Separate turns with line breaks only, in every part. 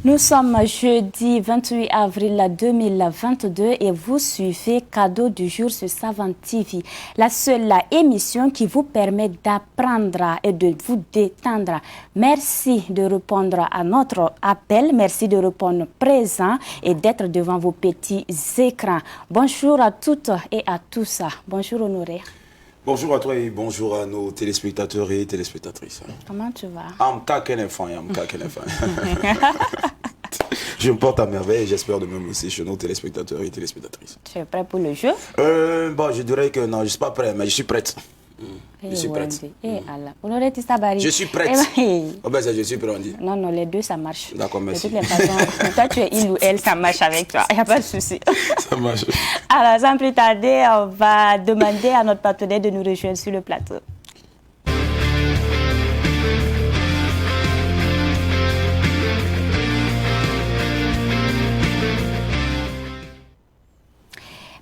Nous sommes jeudi 28 avril 2022 et vous suivez Cadeau du jour sur Savane TV, la seule émission qui vous permet d'apprendre et de vous détendre. Merci de répondre à notre appel, merci de répondre présent et d'être devant vos petits écrans. Bonjour à toutes et à tous. Bonjour Honoré.
Bonjour à toi et bonjour à nos téléspectateurs et téléspectatrices.
Comment tu vas?
Je me porte à merveille et j'espère de même aussi chez nos téléspectateurs et téléspectatrices.
Tu es prêt pour le jeu?
Bon, je dirais que non, je ne suis pas prêt, mais je suis prête. Je suis prête.
Je
suis prête. Oh ben, je suis prêt, on dit.
Non, les deux, ça marche.
D'accord, merci.
De toutes les façons, toi, tu es il ou elle, ça marche avec toi. Il n'y a pas de souci.
Ça marche.
Alors, sans plus tarder, on va demander à notre partenaire de nous rejoindre sur le plateau.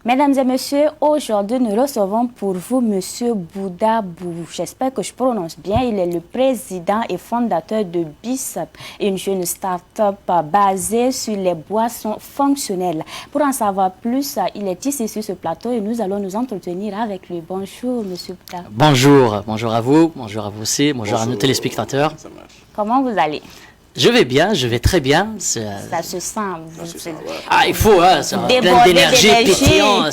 Mesdames et messieurs, aujourd'hui nous recevons pour vous Monsieur Bouddha Bou. J'espère que je prononce bien. Il est le président et fondateur de BISAP, une jeune start-up basée sur les boissons fonctionnelles. Pour en savoir plus, il est ici sur ce plateau et nous allons nous entretenir avec lui. Bonjour Monsieur Bouddha.
Bonjour à vous aussi, bonjour à nos téléspectateurs.
Comment vous allez?
Je vais bien, je vais très bien.
Ça se sent.
Ah, il faut, hein, plein d'énergie, pétillant.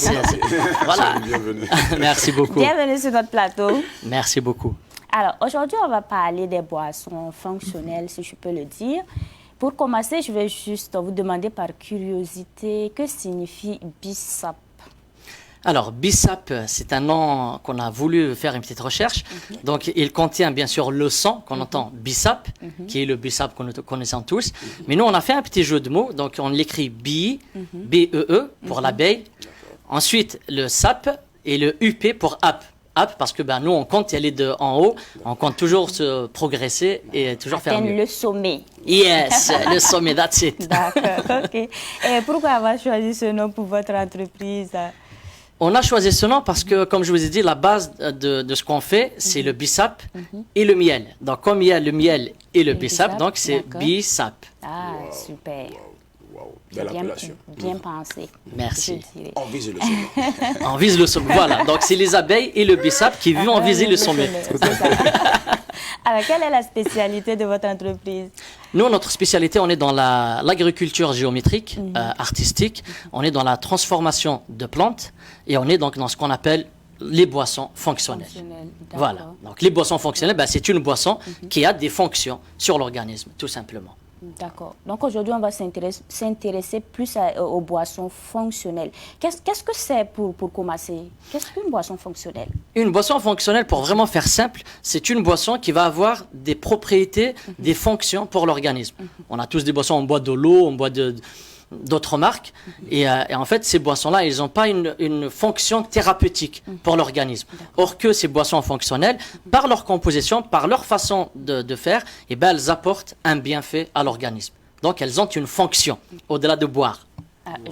Voilà.
Bienvenue.
Merci beaucoup.
Bienvenue sur notre plateau.
Merci beaucoup.
Alors, aujourd'hui, on va parler des boissons fonctionnelles, si je peux le dire. Pour commencer, je vais juste vous demander par curiosité, que signifie BISAP?
Alors, BISAP, c'est un nom qu'on a voulu faire une petite recherche. Donc, il contient bien sûr le son qu'on entend BISAP, qui est le BISAP que nous connaissons tous. Mais nous, on a fait un petit jeu de mots. Donc, on l'écrit B-E-E pour l'abeille. Ensuite, le SAP et le UP pour app. App parce que nous, on compte y aller de en haut. On compte toujours se progresser et toujours faire mieux.
Le sommet.
Yes, le sommet, that's it.
D'accord, ok. Et pourquoi avoir choisi ce nom pour votre entreprise?
On a choisi ce nom parce que, comme je vous ai dit, la base de ce qu'on fait, c'est le BISAP et le miel. Donc, comme il y a le miel et le BISAP, donc c'est BISAP.
Ah, super.
Wow. Belle appellation.
Bien pensé.
Merci.
On vise le sommet.
On vise le sommet. Voilà, donc c'est les abeilles et le BISAP qui vont viser le sommet.
Alors, quelle est la spécialité de votre entreprise?
Nous, notre spécialité, on est dans l'agriculture géométrique, artistique. On est dans la transformation de plantes et on est donc dans ce qu'on appelle les boissons fonctionnelles. Voilà. Donc, les boissons fonctionnelles, c'est une boisson qui a des fonctions sur l'organisme, tout simplement.
D'accord. Donc, aujourd'hui, on va s'intéresser plus aux boissons fonctionnelles. Qu'est-ce que c'est pour commencer? Qu'est-ce qu'une boisson fonctionnelle? Une
boisson fonctionnelle, pour vraiment faire simple, c'est une boisson qui va avoir des propriétés, des fonctions pour l'organisme. On a tous des boissons, on boit de l'eau, on boit d'autres marques. Et en fait, ces boissons-là, elles n'ont pas une fonction thérapeutique pour l'organisme. Or que ces boissons fonctionnelles, par leur composition, par leur façon de faire, elles apportent un bienfait à l'organisme. Donc, elles ont une fonction, au-delà de boire.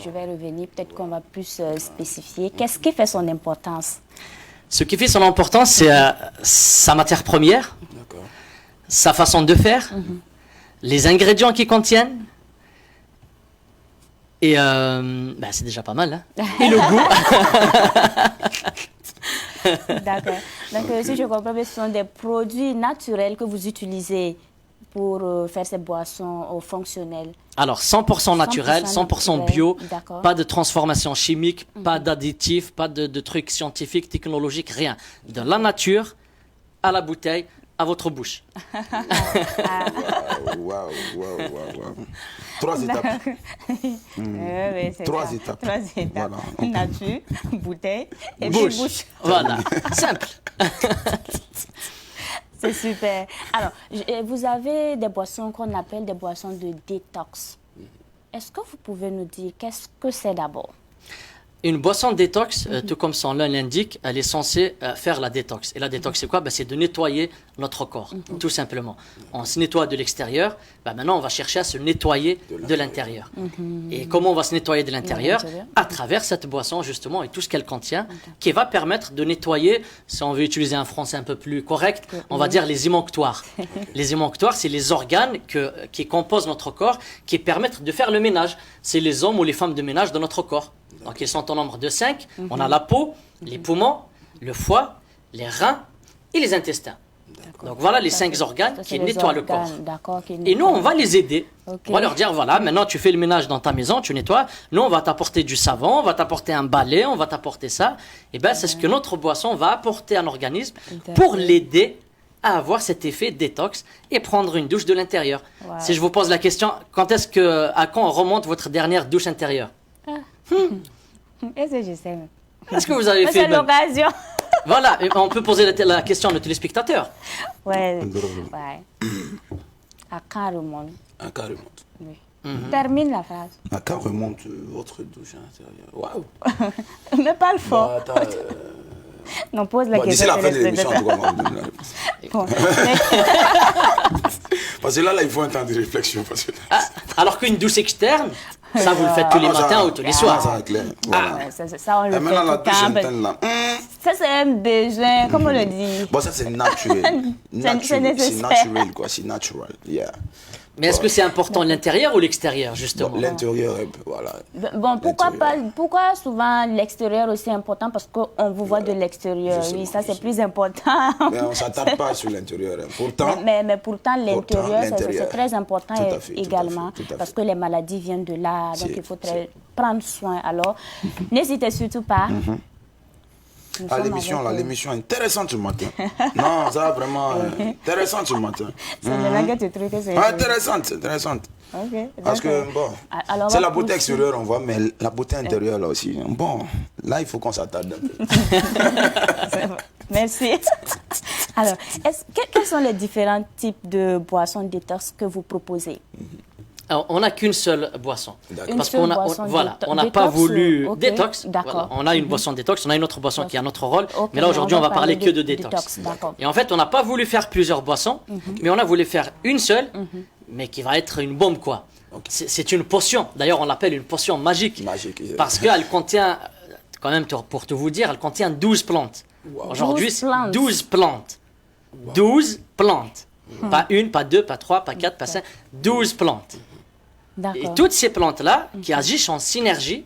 Je vais revenir, peut-être qu'on va plus spécifier. Qu'est-ce qui fait son importance?
Ce qui fait son importance, c'est sa matière première, sa façon de faire, les ingrédients qu'ils contiennent. Et c'est déjà pas mal, hein. Et le goût.
D'accord. Donc, si je comprends bien, ce sont des produits naturels que vous utilisez pour faire ces boissons fonctionnelles.
Alors, 100% naturel, 100% bio, pas de transformation chimique, pas d'additifs, pas de trucs scientifiques, technologiques, rien. De la nature à la bouteille, à votre bouche.
Wow. 3 étapes. Trois étapes.
Voilà. Nature, bouteille et bouche.
Voilà, simple.
C'est super. Alors, vous avez des boissons qu'on appelle des boissons de détox. Est-ce que vous pouvez nous dire qu'est-ce que c'est d'abord?
Une boisson détox, tout comme son nom l'indique, elle est censée faire la détox. Et la détox, c'est quoi? C'est de nettoyer notre corps, tout simplement. On se nettoie de l'extérieur, maintenant on va chercher à se nettoyer de l'intérieur. Et comment on va se nettoyer de l'intérieur? À travers cette boisson, justement, et tout ce qu'elle contient, qui va permettre de nettoyer, si on veut utiliser un français un peu plus correct, on va dire les émonctoires. Les émonctoires, c'est les organes qui composent notre corps, qui permettent de faire le ménage. C'est les hommes ou les femmes de ménage de notre corps. Donc, ils sont au nombre de 5. On a la peau, les poumons, le foie, les reins et les intestins. Donc, voilà les 5 organes qui nettoient le corps. Et nous, on va les aider. On va leur dire, voilà, maintenant tu fais le ménage dans ta maison, tu nettoies. Nous, on va t'apporter du savon, on va t'apporter un balai, on va t'apporter ça. Et bien, c'est ce que notre boisson va apporter à l'organisme pour l'aider à avoir cet effet détox et prendre une douche de l'intérieur. Si je vous pose la question, à quand remonte votre dernière douche intérieure?
Est-ce que je sais?
Est-ce que vous avez fait
c'est l'occasion.
Voilà, on peut poser la question à nos téléspectateurs.
Ouais. À quand remonte?
À quand remonte?
Oui. Termine la phrase.
À quand remonte votre douche intérieure? Waouh!
Mais pas le fort. Non, pose la question.
D'ici la fin de l'émission, en tout cas, on va vous donner la réponse.
Bon.
Parce que là, il faut un temps de réflexion. Parce que...
alors qu'une douche externe, ça vous le faites tous les matins ou tous les soirs.
Ça, c'est clair. Voilà.
Ça, on le fait
Maintenant, la
tout
douche
le temps.
interne, là.
Ça, c'est un besoin, comment on le dit?
Bon, ça, c'est naturel.
C'est nécessaire.
C'est naturel, quoi. C'est naturel. Yeah.
Mais est-ce que c'est important l'intérieur ou l'extérieur, justement?
Bon, l'intérieur, voilà.
Bon, pourquoi souvent l'extérieur aussi important? Parce qu'on vous voit de l'extérieur. Oui, ça c'est plus important.
Mais on ne s'attarde pas sur l'intérieur. Pourtant,
mais pourtant, l'intérieur, c'est
l'intérieur.
très important également.
Tout à fait.
Parce que les maladies viennent de là. Donc, il faut prendre soin. Alors, n'hésitez surtout pas.
L'émission est intéressante ce matin. Non, ça vraiment intéressante ce matin.
C'est là que tu trouves que c'est
intéressante.
Okay,
parce que bon, c'est la beauté extérieure on voit, mais la beauté intérieure là aussi. Bon, là il faut qu'on s'attarde un peu.
Merci. Alors, quels sont les différents types de boissons détox que vous proposez?
Alors, on n'a qu'une seule boisson. Parce qu'on on n'a pas voulu détox. Voilà, on a une boisson détox, on a une autre boisson qui a notre rôle. Mais là, aujourd'hui, on va parler que de détox. Et en fait, on n'a pas voulu faire plusieurs boissons, mais on a voulu faire une seule, mais qui va être une bombe, quoi. C'est une potion. D'ailleurs, on l'appelle une potion magique. Parce qu'elle contient, quand même, pour tout vous dire, elle contient 12 plantes. Aujourd'hui, 12 plantes. 12 plantes. Pas une, pas deux, pas trois, pas quatre, pas cinq. 12 plantes. Et toutes ces plantes-là qui agissent en synergie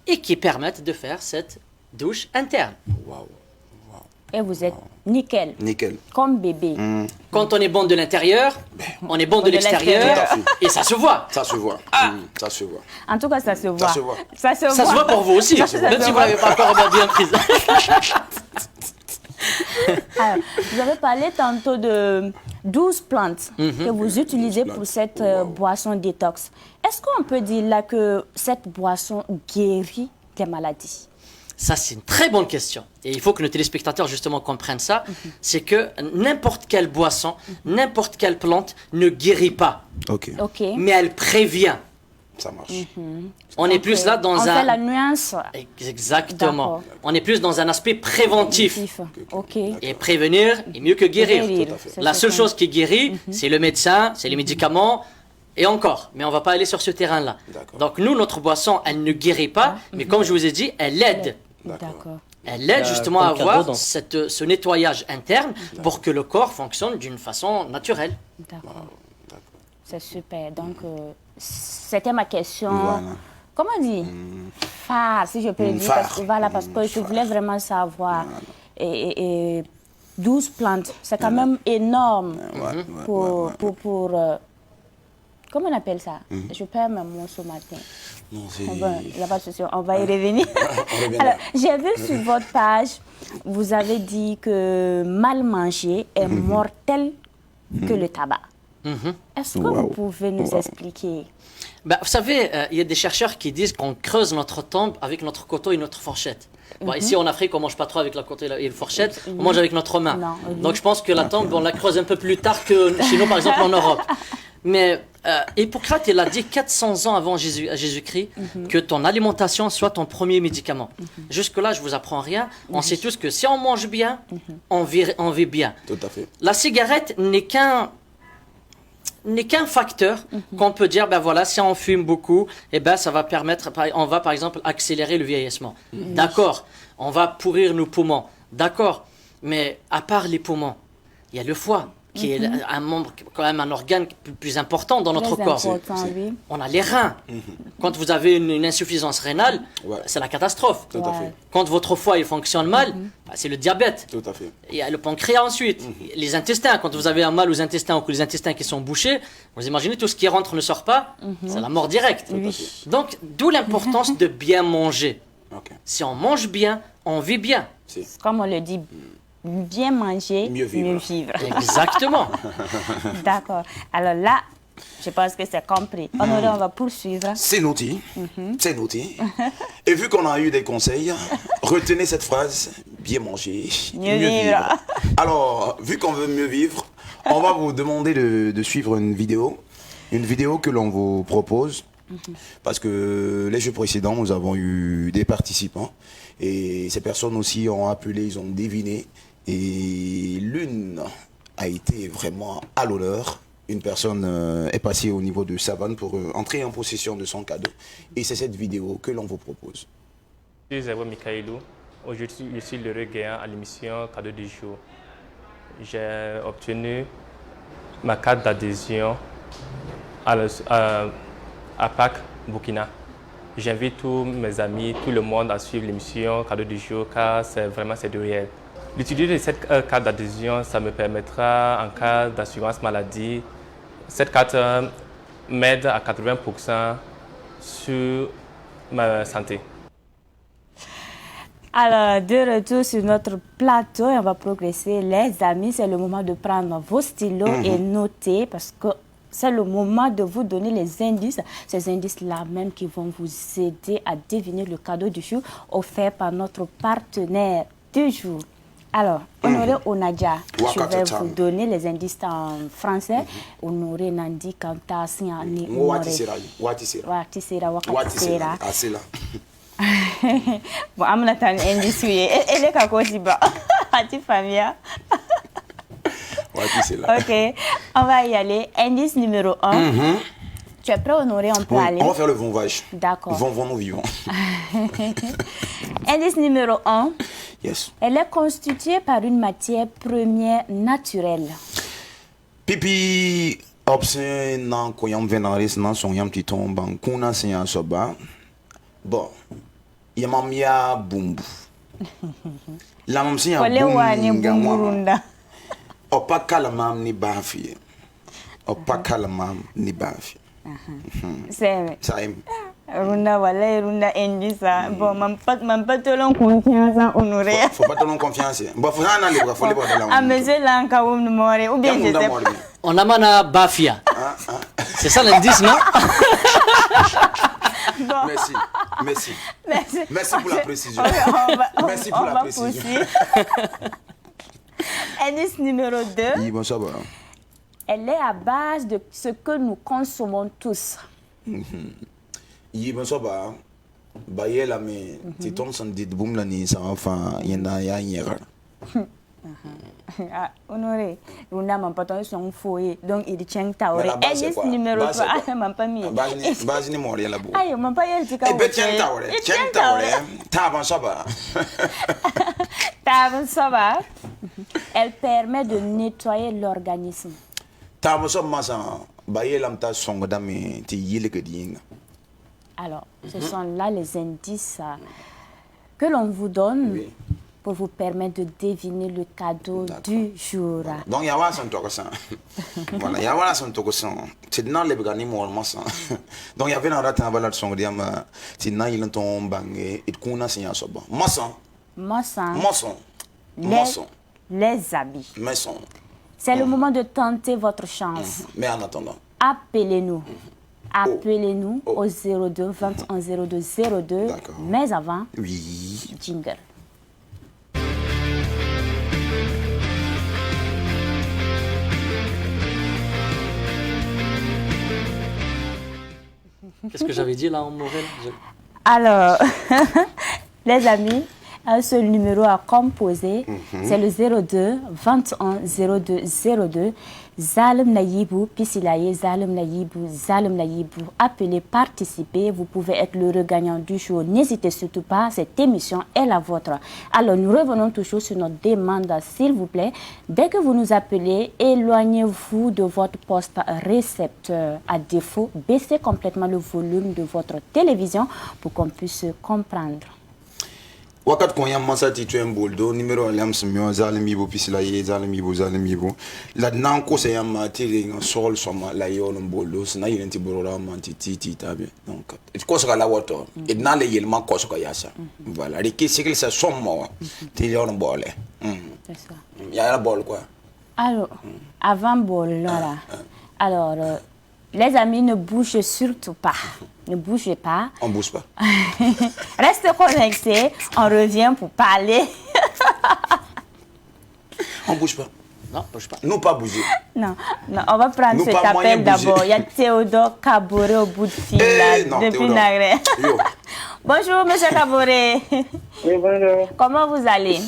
et qui permettent de faire cette douche interne.
Et vous êtes nickel. Comme bébé.
Quand on est bon de l'intérieur, on est bon de l'extérieur. Et ça se voit.
Ça se voit. Ça se voit.
En tout cas, ça se voit.
Ça se voit pour vous aussi, même si vous n'avez pas encore bien prise.
Alors, vous avez parlé tantôt de 12 plantes que vous utilisez pour cette boisson détox. Est-ce qu'on peut dire là que cette boisson guérit des maladies?
Ça, c'est une très bonne question. Et il faut que nos téléspectateurs, justement, comprennent ça. C'est que n'importe quelle boisson, n'importe quelle plante ne guérit pas. Mais elle prévient.
Ça marche.
On est plus là dans
on fait la nuance.
Exactement. On est plus dans un aspect préventif. Et prévenir est mieux que guérir. La seule chose qui guérit, c'est le médecin, c'est les médicaments, et encore. Mais on ne va pas aller sur ce terrain-là. Donc nous, notre boisson, elle ne guérit pas, mais comme je vous ai dit, elle aide. Elle aide justement à avoir ce nettoyage interne pour que le corps fonctionne d'une façon naturelle.
D'accord. C'est super. Donc, c'était ma question. Comment on dit? Phare, si je peux le dire. Parce que je voulais vraiment savoir. Et 12 plantes, c'est quand même énorme pour comment on appelle ça? Je perds mes mots ce matin. Il n'y a pas de souci, on va y revenir. Alors, j'ai vu sur votre page, vous avez dit que mal manger est mortel que le tabac. Est-ce que vous pouvez nous expliquer?
Vous savez, il y a des chercheurs qui disent qu'on creuse notre tombe avec notre couteau et notre fourchette. Ici en Afrique, on ne mange pas trop avec la couteau et la fourchette, on mange avec notre main. Donc je pense que la tombe, on la creuse un peu plus tard que chez nous, par exemple en Europe. Mais Hippocrate, il a dit 400 ans avant Jésus-Christ que ton alimentation soit ton premier médicament. Jusque-là, je ne vous apprends rien. On sait tous que si on mange bien, on vit bien.
Tout à fait.
La cigarette n'est qu'un facteur qu'on peut dire, ben voilà, si on fume beaucoup, eh ben ça va permettre, on va par exemple accélérer le vieillissement. D'accord, on va pourrir nos poumons. D'accord, mais à part les poumons, il y a le foie, qui est un membre, quand même un organe plus important dans notre corps.
Oui.
On a les reins. Quand vous avez une insuffisance rénale, c'est la catastrophe.
Tout à fait.
Quand votre foie il fonctionne mal, c'est le diabète.
Tout à fait.
Il y a le pancréas ensuite, les intestins. Quand vous avez un mal aux intestins ou que les intestins qui sont bouchés, vous imaginez tout ce qui rentre ne sort pas, c'est la mort directe. Donc, d'où l'importance de bien manger.
Okay.
Si on mange bien, on vit bien.
Comme on le dit, bien manger, mieux vivre.
Exactement.
D'accord. Alors là, je pense que c'est compris. Honoré, on va poursuivre.
C'est noté. C'est noté. Et vu qu'on a eu des conseils, retenez cette phrase, bien manger, mieux vivre. Alors, vu qu'on veut mieux vivre, on va vous demander de suivre une vidéo que l'on vous propose. Parce que les jeux précédents, nous avons eu des participants et ces personnes aussi ont appelé, ils ont deviné. Et l'une a été vraiment à l'honneur. Une personne est passée au niveau de Savane pour entrer en possession de son cadeau. Et c'est cette vidéo que l'on vous propose.
Je suis Zéro Mikailou. Aujourd'hui, je suis l'heureux gagnant à l'émission Cadeau du jour. J'ai obtenu ma carte d'adhésion à Pâques, Burkina. J'invite tous mes amis, tout le monde à suivre l'émission Cadeau du jour car c'est du réel. L'utilité de cette carte d'adhésion, ça me permettra en cas d'assurance maladie. Cette carte m'aide à 80% sur ma santé.
Alors, de retour sur notre plateau, on va progresser. Les amis, c'est le moment de prendre vos stylos et noter parce que c'est le moment de vous donner les indices. Ces indices-là même qui vont vous aider à deviner le cadeau du jour offert par notre partenaire du jour. Alors, Honoré Onadia, je vais vous donner les indices en français. Honoré Nandi Kanta Siani.
Watisera.
Bon, amna tan indice oui. Elle ka ko diba. Ati famia. Ok, on va y aller. Indice numéro 1. Tu es prêt, Honoré? On peut aller.
On va faire le vongage.
D'accord.
Vont nous vivons.
Indice numéro 1.
Yes.
Elle est constituée par une matière première naturelle.
Pipi, obsen nan koyam venaris nan son yam titon ban kuna sen soba. Bon, yamam ya bumbu. La mam sen ya bumbu. Opa kalamam ni banfi. Opa kalamam ni banfi.
C'est
ça.
Runda wala runda indisa. Bon, m'en pas te l'on confiance en Honoré.
Faut pas te l'on confiance. Bon, faut rien aller, faut aller voir de la.
Ah, mais c'est là encore où nous mourir. Ou bien je sais pas.
On a mana bafia. C'est ça l'indice, non?
Merci. Merci pour la précision. Merci pour la précision.
Indice numéro 2.
Oui, bon, ça va.
Elle est à base de ce que nous consommons tous.
Oui, bon, ça va. Baye la mais tu tombes sur des boum là ni ça enfin il y en a une erreur.
Honoré, on a mon patron son foyer donc il tient ta oreille. Indice numéro 3, m'a pas mis.
Base ni mort là-bas.
Aïe, m'a pas eu le tika.
Eh ben tiens ta oreille. Ta bon ça va.
Ta bon ça va. Elle permet de nettoyer l'organisme.
Ta bon ça massa baye la mta songo dame ti yile que dinga.
Alors, ce sont là les indices que l'on vous donne pour vous permettre de deviner le cadeau du jour.
Donc, il y a un son ça. Voilà, il y a un son ça. C'est dans les begani mormons. Donc, il y avait un raton à la son diam. C'est dans il tombe bangé et qu'on a signé un soba. Maçon. Les
habits.
Maçon.
C'est le moment de tenter votre chance.
Mais en attendant.
Appelez-nous. Appelez-nous au 02 21 02 02. Mais avant, jingle.
Qu'est-ce que j'avais dit là en mauvais là?
Alors, les amis, un seul numéro à composer, c'est le 02 21 02 02. Zalem Naïbou, Pisilaye, Zalem Naïbou, Zalem Naïbou. Appelez, participez, vous pouvez être le regagnant du jour. N'hésitez surtout pas, cette émission est la vôtre. Alors, nous revenons toujours sur notre demande, s'il vous plaît. Dès que vous nous appelez, éloignez-vous de votre poste récepteur. À défaut, baissez complètement le volume de votre télévision pour qu'on puisse comprendre.
Wakat konya masati tu un boldo numéro alam smio zalemibo pisla ye zalemibo la nanko se yam tiri nga sol soma la yo no boldo sna yenti borora manti titi tabe donc et ko saka la woto et na le yelma ko saka yasa voilà les qui c'est ça somme ti yo no bolé
C'est ça.
ya la bol quoi
Alors, avant bol là. Alors, les amis, ne bougez surtout pas. Ne bougez pas.
on bouge pas.
Restez connectés. On revient pour parler.
On bouge pas.
Non, bouge pas.
Nous pas bouger.
Non, non, on va prendre
Nous
cet
pas moyen
appel
bouger.
d'abord. Il y a Théodore Caboret au bout de fil là,
non,
depuis
Théodore.
Nagré.
Yo.
Bonjour, monsieur Caboret.
Oui, bonjour.
Comment vous allez?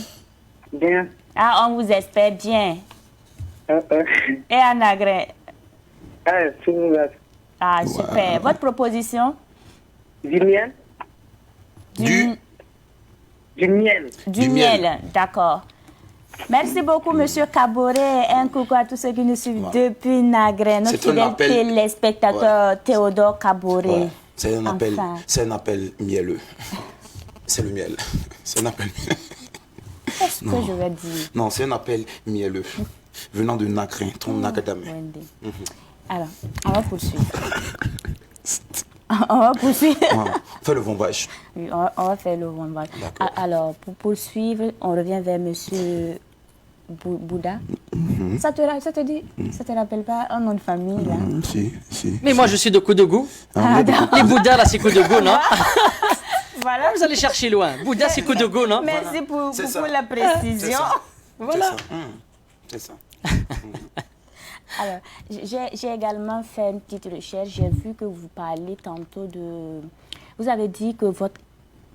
Bien.
Ah, on vous espère bien. Et à Nagré?
C'est vous là.
Ah, super. Votre proposition?
Du miel?
Du
Du miel.
Du miel, d'accord. Merci beaucoup, monsieur Caboret. Un coucou à tous ceux qui nous suivent depuis Nagré. Notre
C'est un
fidèle
appel.
téléspectateur Théodore Caboret.
ouais. C'est un appel,
Enfin.
c'est un appel mielleux. C'est le miel. C'est un appel.
Qu'est-ce que je vais dire?
Non, c'est un appel mielleux venant de Nacrin, ton Nakadame.
Wendy. Alors, on va poursuivre. On va poursuivre.
Ouais. Fais le bombage.
Oui, on va faire le vombage.
D'accord.
Alors, pour poursuivre, on revient vers monsieur Bouddha. Ça te dit, ça te rappelle pas un nom de famille là?
Si.
Mais moi je suis de Koudougou.
Ah, d'accord.
Les Bouddhas là c'est Koudougou, non?
Voilà.
Vous allez chercher loin. Bouddha c'est Koudougou, non?
Merci pour
C'est ça.
la précision.
Voilà.
C'est ça.
Alors, j'ai également fait une petite recherche. J'ai vu que vous parlez tantôt de... Vous avez dit que votre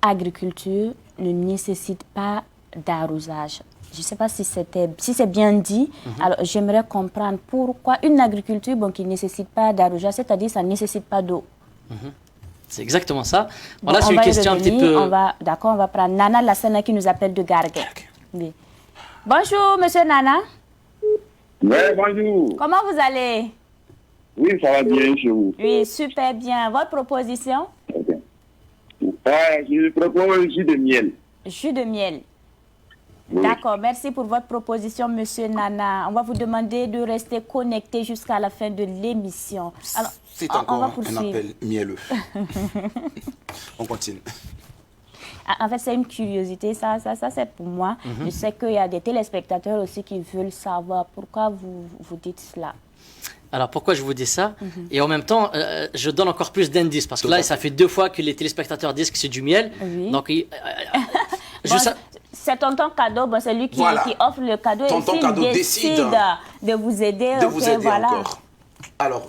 agriculture ne nécessite pas d'arrosage. Je ne sais pas si c'est bien dit. Alors, j'aimerais comprendre pourquoi une agriculture qui ne nécessite pas d'arrosage, c'est-à-dire ça ne nécessite pas d'eau.
C'est exactement ça. Voilà,
Bon,
c'est
on
une
va y
question un petit
revenir.
peu...
D'accord, on va prendre Nana Lassana qui nous appelle de Garguet. Oui. Bonjour, monsieur Nana.
Oui, bonjour.
Comment vous allez?
Oui, ça va bien chez vous.
Oui, super bien. Votre proposition?
Je propose un jus de miel.
Jus de miel.
Oui.
D'accord, merci pour votre proposition, monsieur Nana. On va vous demander de rester connecté jusqu'à la fin de l'émission. Alors,
C'est
on
encore
va
un
poursuivre.
appel mielleux. On continue.
En fait, c'est une curiosité, ça c'est pour moi. Je sais qu'il y a des téléspectateurs aussi qui veulent savoir pourquoi vous dites cela.
Alors pourquoi je vous dis ça? Et en même temps, je donne encore plus d'indices parce que
Tout à
là,
fait.
ça fait 2 fois que les téléspectateurs disent que c'est du miel.
Oui.
Donc,
Bon, c'est tonton Cadeau, c'est lui qui offre le cadeau
Tonton
et
Cadeau
s'il
décide
décide de vous aider.
De
ok,
vous aider
voilà.
encore. Alors,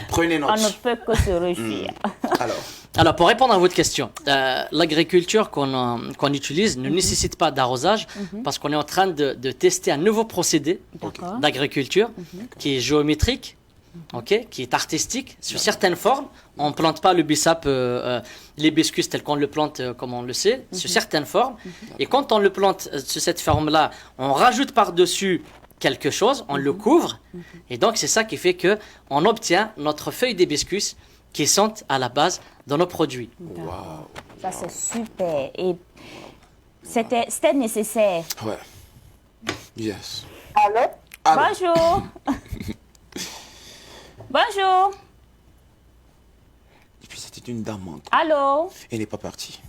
prenez
On ne
note.
peut que se réjouir.
Alors, pour répondre à votre question, l'agriculture qu'on utilise ne nécessite pas d'arrosage parce qu'on est en train de tester un nouveau procédé
D'accord.
d'agriculture qui est géométrique, qui est artistique. Sur certaines formes, on ne plante pas le bissap, l'hibiscus tel qu'on le plante comme on le sait, sur certaines formes. Et quand on le plante sur cette forme-là, on rajoute par-dessus quelque chose, on le couvre. Et donc, c'est ça qui fait qu'on obtient notre feuille d'hibiscus qui sont à la base de nos produits.
D'accord. Ça, c'est super. Et c'était nécessaire.
Ouais. Yes.
Allô?
Bonjour. Bonjour.
Et puis c'était une dame encore.
Allô.
Elle n'est pas partie.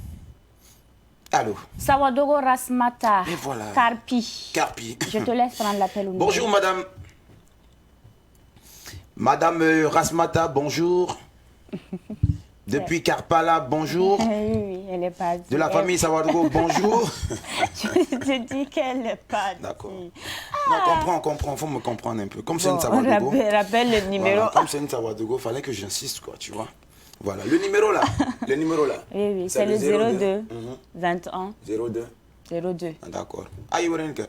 Allô.
Sawadogo Rasmata.
Et voilà.
Carpi.
Carpi.
Je te laisse prendre l'appel au
Bonjour madame. Madame Rasmata, bonjour. Depuis Karpala, bonjour.
Oui, elle est pas
De la famille Sawadogo, bonjour.
Je te dis qu'elle n'est pas
D'accord. Non, comprends, faut me comprendre un peu. Comme c'est une
Bon,
Sawadogo.
rappelle le numéro.
Voilà, comme c'est une Sawadogo, fallait que j'insiste, quoi, tu vois. Voilà, le numéro là.
Oui, c'est le 02 21
02
02.
D'accord. Aïe, Warenka.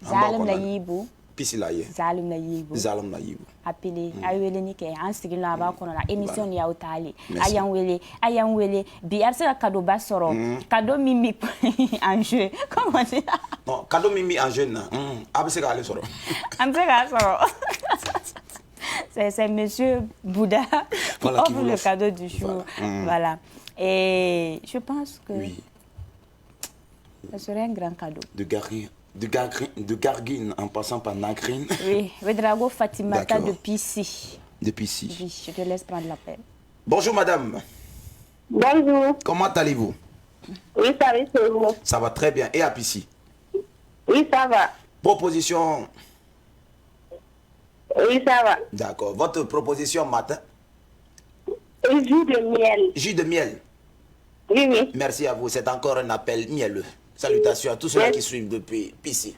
Zalim la yibu.
Pisilaye.
Zalim la yibu.
Zalim la yibu.
Appelé aywele ni ke an sigil na ba kono la émission ya utali ayan wele bi arse ka cadeau ba soro cadeau mimi en jeu comment dire
non cadeau mimi en jeu na abse ka aller soro
amse ka soro c'est monsieur Bouddha qui offre le cadeau du jour voilà et je pense que oui ça serait un grand cadeau
de Garguine en passant par Nagrine.
Oui, Vedrago Fatimata de Pissi.
De Pissi.
Oui, je te laisse prendre l'appel.
Bonjour madame.
Bonjour.
Comment allez-vous?
Oui, ça va, c'est vous.
Ça va très bien. Et à Pissi?
Oui, ça va.
Proposition?
Oui, ça va.
D'accord. Votre proposition matin?
Jus de miel.
Jus de miel?
Oui, oui.
Merci à vous. C'est encore un appel mielleux. Salutations à tous ceux qui suivent depuis Pissi.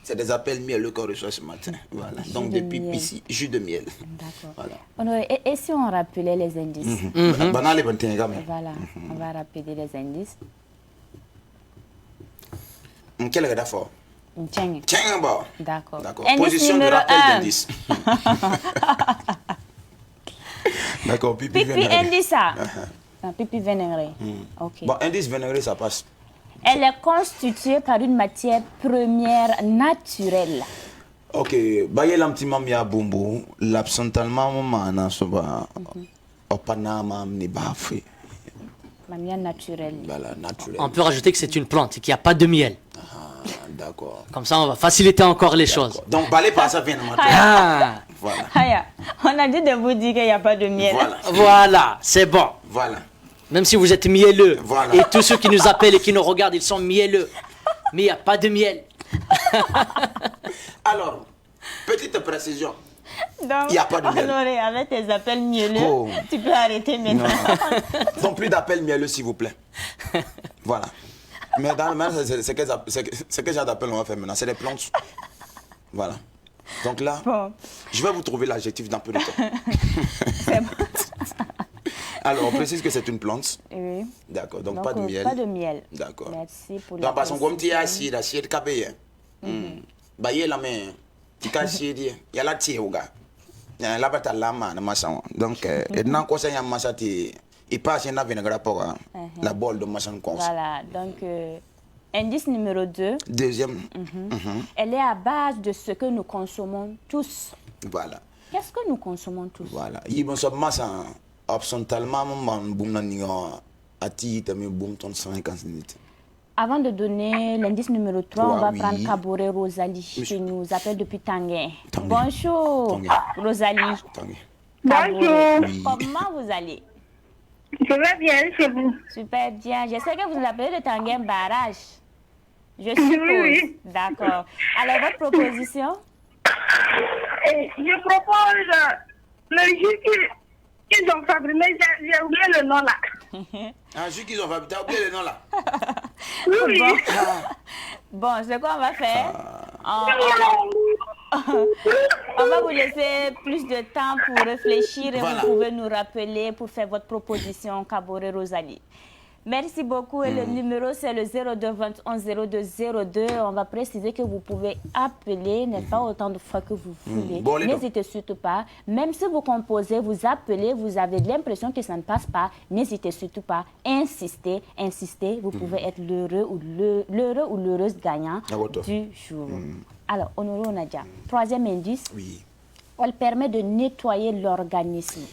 C'est des appels mielleux qu'on reçoit ce matin. Voilà. Donc depuis Pissi, jus de miel.
D'accord. Voilà. Et si on rappelait les indices? Voilà, on va rappeler les indices.
Quel est l'affaire?
Tiens. D'accord.
Position de rappel d'indice. D'accord.
Pipi indice. Pipi vénéré. Ok.
Bon, indice vénéré, ça passe.
Elle est constituée par une matière première naturelle.
Ok, baye l'amtima mia bumbu, l'absentalment mana soba opanama ni bafe.
Matière naturelle.
Voilà, naturelle.
On peut rajouter que c'est une plante et qu'il n'y a pas de miel.
Ah, d'accord.
Comme ça, on va faciliter encore les choses.
Donc, balai pas ça vient de matin. Voilà.
On a dit de vous dire qu'il n'y a pas de miel.
Voilà, c'est bon.
Voilà.
Même si vous êtes mielleux,
voilà.
Et tous ceux qui nous appellent et qui nous regardent, ils sont mielleux. Mais il n'y a pas de miel.
Alors, petite précision.
Donc,
il n'y a pas de miel.
Honoré, avec tes appels mielleux, tu peux arrêter maintenant.
Donc, plus d'appels mielleux, s'il vous plaît. Voilà. Mais dans le même, c'est que genre d'appel on va faire maintenant. C'est des plantes. Voilà. Donc là, je vais vous trouver l'adjectif dans peu de temps.
C'est bon.
Alors, on précise que c'est une plante.
Oui.
D'accord, donc pas de miel.
Pas de miel.
D'accord.
Merci pour la
parce qu'on dit assis, la chier de cabé. Bah, il y a la main. Tu as chier, il y a la tia au gars. Il y a la bataille la main, machin. Donc, et non, quoi ça y a machin, il passe un vinaigre pour la bolle de machin.
Voilà, donc, indice numéro 2.
Deuxième.
Elle est à base de ce que nous consommons tous.
Voilà.
Qu'est-ce que nous consommons tous?
Voilà. Il me semble machin. Absentement,
avant de donner l'indice numéro 3, on va prendre Kaboré Rosalie, qui nous appelle depuis Tanguay. Bonjour, Rosalie.
Bonjour.
Comment vous allez?
Je vais bien chez vous.
Super bien. Je sais que vous appelez le Tanguay barrage. Je suppose. D'accord. Alors, votre proposition?
Je propose le jus qu'ils ont fabriqué, j'ai oublié le nom là.
Un jus qu'ils ont fabriqué, t'as oublié le nom là?
Oui.
Bon, ce qu'on va faire, on va vous laisser plus de temps pour réfléchir et vous pouvez nous rappeler pour faire votre proposition, Kaboré Rosalie. Merci beaucoup. Et le numéro, c'est le 02 21 02 02. On va préciser que vous pouvez appeler, n'est pas autant de fois que vous voulez. N'hésitez surtout pas. Même si vous composez, vous appelez, vous avez l'impression que ça ne passe pas, n'hésitez surtout pas. Insistez. Vous pouvez être l'heureux ou l'heureuse gagnant du jour. Alors, Honoré Onadia, troisième indice.
Oui.
Elle permet de nettoyer l'organisme.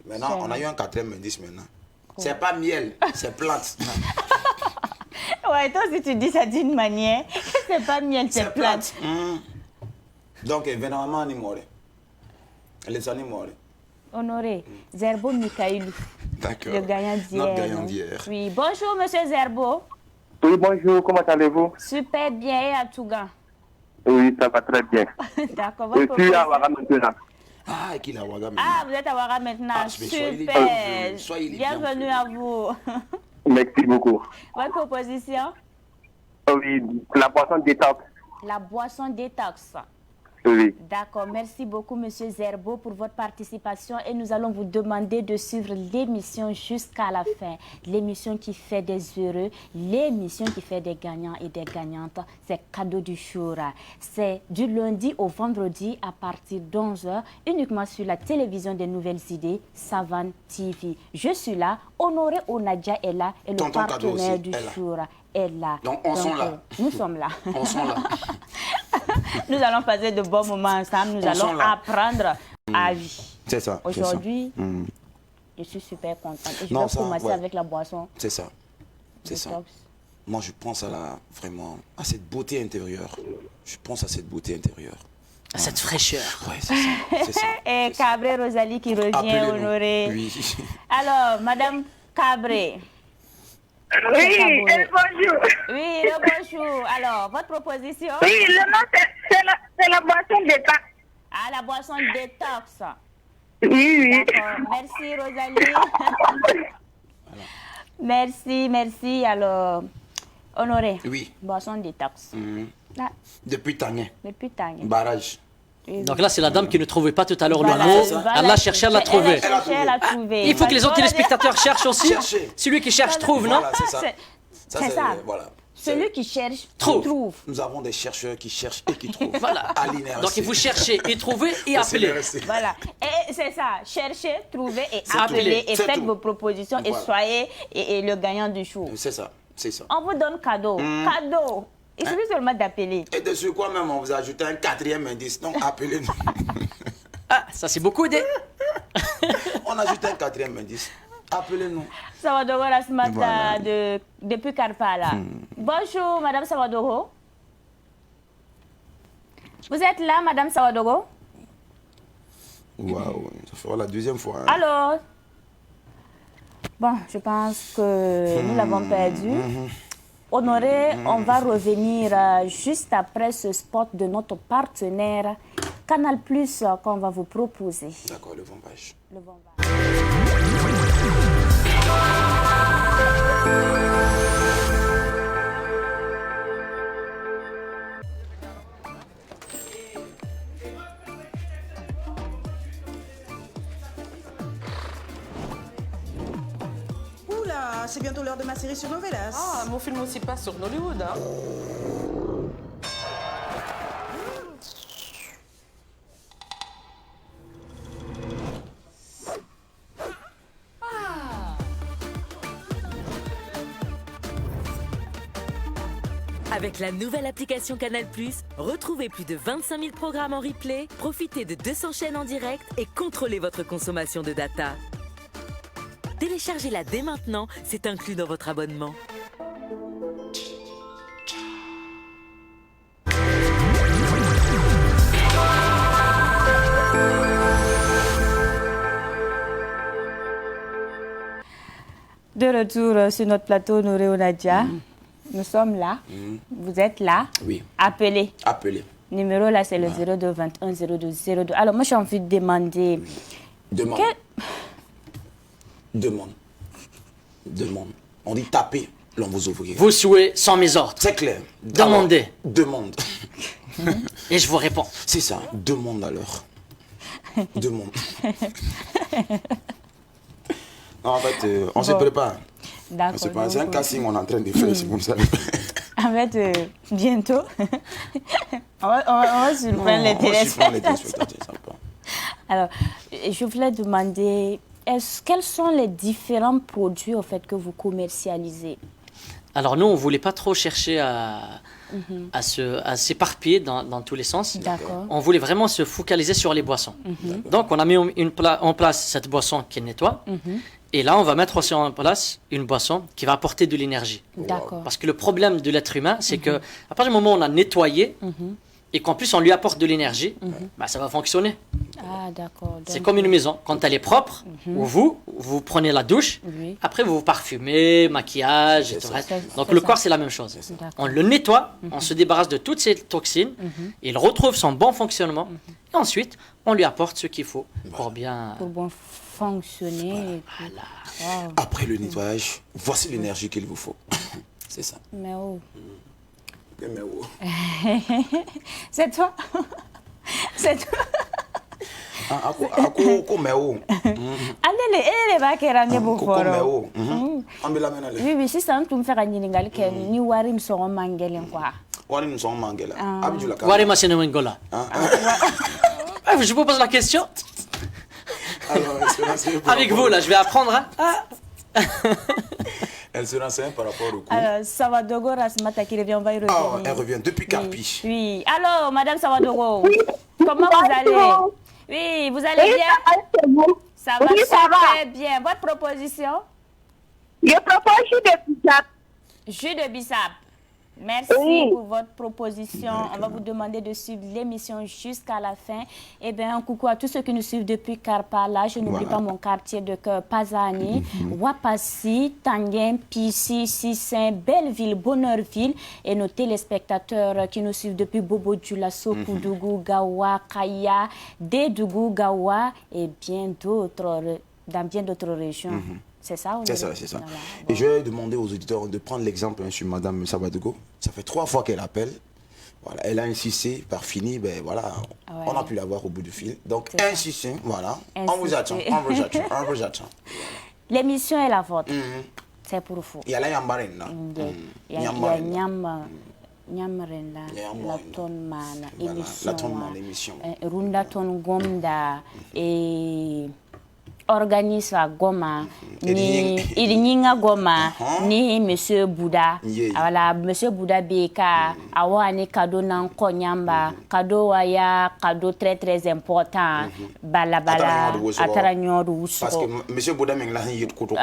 Maintenant, on a eu un quatrième indice maintenant. C'est pas miel, c'est plante.
Ouais, toi, si tu dis ça d'une manière, c'est pas miel, c'est plante.
Donc, évidemment, on est mort. Les animaux morts.
Honoré, Zerbo Mikaïlou.
D'accord.
Le gagnant d'hier.
Notre gagnant d'hier.
Oui, bonjour, monsieur Zerbo.
Oui, bonjour, comment allez-vous?
Super bien, et à Tougan?
Oui, ça va très bien.
D'accord,
je suis à Ouaga maintenant.
Ah, qui l'a Ouaga maintenant?
Ah, vous êtes à Ouaga maintenant. Super. Bienvenue à vous.
Merci beaucoup.
Votre proposition?
Oui, la boisson détox.
La boisson détox.
Oui.
D'accord, merci beaucoup Monsieur Zerbo pour votre participation et nous allons vous demander de suivre l'émission jusqu'à la fin. L'émission qui fait des heureux, l'émission qui fait des gagnants et des gagnantes, c'est Cadeau du jour. C'est du lundi au vendredi à partir d'11h uniquement sur la télévision des nouvelles idées, Savane TV. Je suis là, Honoré Onadia est là et le
Tonton Cadeau
partenaire
aussi
du
est là.
jour est là.
Donc, on sont là.
Nous sommes là.
On sont là.
Nous allons passer de bons moments ensemble. Nous allons apprendre à vie.
C'est ça.
Aujourd'hui, je suis super contente. Et je
Non,
vais
ça,
commencer
ouais.
avec la boisson.
C'est ça. C'est ça. Moi, je pense vraiment à cette beauté intérieure. Je pense à cette beauté intérieure.
À cette fraîcheur.
Ouais, c'est ça. C'est ça.
Et Cabré Rosalie qui revient,
Appelez-nous.
Honoré.
Oui.
Alors, Madame Cabré.
Oui, bonjour.
Oui, bonjour. Alors, votre proposition?
Oui, le nom, c'est la boisson d'état.
Ah, la boisson détox.
Oui, oui.
D'accord. Merci, Rosalie. Merci. Alors, Honoré.
Oui.
Boisson détox. Là,
Depuis Tangé.
depuis Tangé.
Barrage.
Donc là, c'est la dame qui ne trouvait pas tout à l'heure
Voilà,
le mot.
voilà.
Elle l'a cherché, elle l'a trouvé.
Elle a cherché, elle a trouvé.
Il faut que les autres téléspectateurs cherchent aussi.
Cherchez.
Celui qui cherche trouve, non?
Voilà, c'est ça.
C'est ça.
Voilà.
Celui qui cherche,
Trouve.
trouve.
Nous avons des chercheurs qui cherchent et qui trouvent.
Voilà.
À l'INRC.
Donc il faut chercher et trouver et
Au
appeler.
CNRC.
Voilà. Et c'est ça. Cherchez, trouvez et
C'est
appelez.
tout.
Et
C'est
faites
tout.
vos propositions et
Voilà.
soyez et le gagnant du jour.
C'est ça. C'est ça.
On vous donne cadeau. Cadeau. Il suffit seulement d'appeler.
Et de ce quoi même, on vous a ajouté un 4e indice. Donc, appelez-nous.
Ah, ça c'est beaucoup aidé.
On ajoute un 4e indice. Appelez-nous.
Sawadoro Rasmata
Voilà.
depuis Karpala. Bonjour, Madame Sawadoro. Vous êtes là, Madame Sawadoro?
Waouh, ça fera la deuxième fois. Hein.
Alors? Bon, je pense que nous l'avons perdu. Honoré, on va revenir juste après ce spot de notre partenaire Canal Plus qu'on va vous proposer.
D'accord, le vombage.
Le bombard.
Oula, c'est bientôt l'heure de ma série sur Novelas.
Ah, mon film aussi passe sur Nollywood. Hein.
Avec la nouvelle application Canal+, retrouvez plus de 25 000 programmes en replay, profitez de 200 chaînes en direct et contrôlez votre consommation de data. Téléchargez-la dès maintenant, c'est inclus dans votre abonnement.
De retour sur notre plateau, Honoré Onadia. Nous sommes là. Vous êtes là.
Oui.
Appelez.
Appelez.
Numéro là, c'est le 02 21 02 02. Alors, moi, j'ai envie de demander.
Demande. Demande. Demande. On dit taper, l'on vous ouvrir.
Vos souhaits sont mes ordres.
C'est clair.
Demandez.
Demande.
Et je vous réponds.
C'est ça. Demande alors. Demande. Non, en fait, on se prépare.
D'accord.
C'est pas un casting qu'on est en train de faire, c'est comme ça.
En fait, bientôt, on va surprendre les téléspectateurs. Alors, je voulais demander, quels sont les différents produits au fait, que vous commercialisez?
Alors nous, on ne voulait pas trop chercher à s'éparpiller dans tous les sens.
D'accord.
On voulait vraiment se focaliser sur les boissons. Donc on a mis en place cette boisson qui nettoie. Et là, on va mettre aussi en place une boisson qui va apporter de l'énergie.
D'accord.
Parce que le problème de l'être humain, c'est que à partir du moment où on a nettoyé et qu'en plus on lui apporte de l'énergie, bah, ça va fonctionner.
Ah, d'accord.
C'est comme une maison. Quand elle est propre, vous prenez la douche,
Oui.
après vous vous parfumez, maquillage, et tout le reste. Donc
c'est
le
ça.
corps, c'est la même chose.
D'accord.
On le nettoie, on se débarrasse de toutes ces toxines, il retrouve son bon fonctionnement, et ensuite, on lui apporte ce qu'il faut pour bien...
Pour bien fonctionner. Wow.
Après le nettoyage, voici l'énergie qu'il vous faut. C'est ça.
Mais oh.
Mais oh.
C'est toi? C'est tout.
Allez,
va kérane boforo.
Oui,
oui, si ça on me fait un ningal que ni warim seront mangelen quoi.
Warim seront mangela.
Warim masine mengola. Je vous pose la question. Avec vous là, je vais apprendre.
Elle se renseigne par rapport au coup.
Alors, Savadogo Rasmata qui revient, on va y revenir.
Ah, elle revient depuis Carpi.
Oui. Alors, Madame Savadogo, comment vous allez? Oui, vous allez bien? Ça va très bien. Votre proposition?
Je propose jus de bissap.
Jus de bissap. Merci pour votre proposition. On va vous demander de suivre l'émission jusqu'à la fin. Eh bien, un coucou à tous ceux qui nous suivent depuis Karpala. Je n'oublie pas mon quartier de cœur, Pazani, Wapassi, Tanguem, Pissi, Sissin, Belleville, Bonheurville et nos téléspectateurs qui nous suivent depuis Bobo Djulasso, Koudougou, Gawa, Kaya, Dédougou, Gawa et bien d'autres, dans bien d'autres régions. C'est ça?
C'est ça, c'est ça. Voilà. Et je vais demander aux auditeurs de prendre l'exemple sur Madame Savadogo. Ça fait 3 fois qu'elle appelle. Voilà, elle a insisté, par fini, ben voilà, on a pu la voir au bout du fil. Donc, insistez, voilà. On vous attend, on vous attend.
L'émission est la vôtre. C'est pour vous.
Il y a la Yambarine, là.
Il y a Nyamrenda, la tonne man, émission. Runda ton gomda et... organise Goma, ni Irininga Goma, ni Monsieur Bouddha. Voilà, Monsieur Bouddha Beka, Awane cadeau nan konyamba, cadeau waya, cadeau très très important. Balabala, ataranyo ruso.
Parce que Monsieur Bouddha mengla yit kutuko.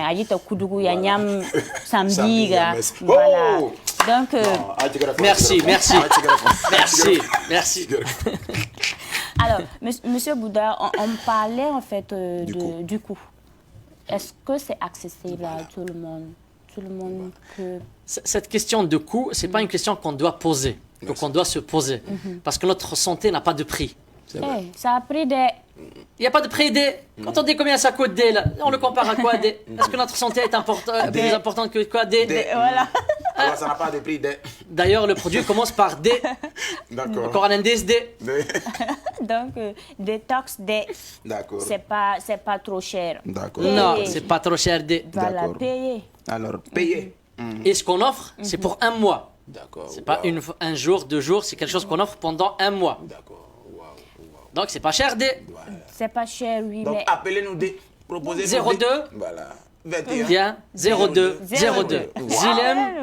Ayita kudugu ya nyam sambiga. Voilà. Donc
merci.
Alors, Monsieur Bouddha, on parlait en fait du coût. Est-ce que c'est accessible à tout le monde? Tout le monde peut...
Cette question de coût, ce n'est pas une question qu'on doit poser, qu'on doit se poser. Parce que notre santé n'a pas de prix.
Ça a pris des...
Il n'y a pas de prix D. Quand on dit combien ça coûte D, là, on le compare à quoi D? Est-ce que notre santé est plus importante que quoi D?
Voilà.
Alors, ça n'a pas de prix D.
D'ailleurs, le produit commence par D.
D'accord.
Encore un indice D.
Donc, détox D.
D'accord.
C'est pas trop cher.
D'accord.
Non, c'est pas trop cher D.
Voilà, payer.
Alors, payer.
Et ce qu'on offre, c'est pour un mois.
D'accord.
C'est pas un jour, 2 jours, c'est quelque chose qu'on offre pendant un mois.
D'accord.
Donc, c'est pas cher D.
C'est pas cher, oui.
Donc,
mais...
appelez-nous D. Proposez-nous
02.
Voilà. 21.
Bien. 02. Zilem.